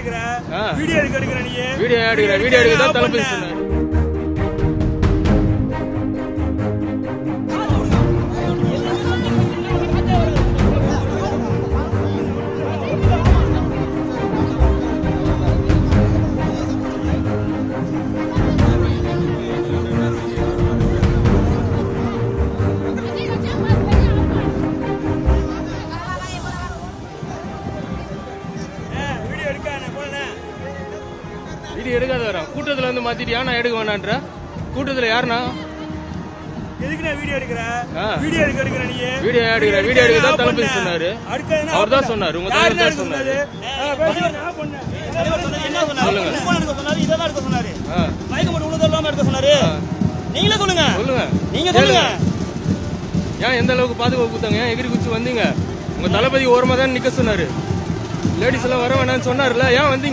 எடுக்கிற வீடியோ எடுக்கிற நீ வீடியோ எடுக்கிற தளபதி சொன்னாரு. வீடியோ எடுக்காத வரோம் கூட்டத்துல வந்து மாத்திட்டு நான் எடுக்க வேணான்ற கூட்டத்துல யாருனா எதுக்குண்ணா வீடியோ எடுக்கிற வீடியோ எடுக்கிற நீ வீடியோ எடுக்கிற தளபதி சொன்னாரு. அவர் தான் சொன்னாரு. உங்க தலைவர் தான் சொன்னாரு. நீங்களே சொல்லுங்க சொல்லுங்க நீங்க சொல்லுங்க ஏன் எந்த அளவுக்கு பாதுகாப்பு கொடுத்தாங்க? ஏன் எகிரி குச்சி வந்தீங்க? உங்க தளபதி ஓரமா தான் நிக்க சொன்னாரு. லேடிஸ் எல்லாம் வர வேணாம்னு சொன்னார்ல, ஏன் வந்தீங்க?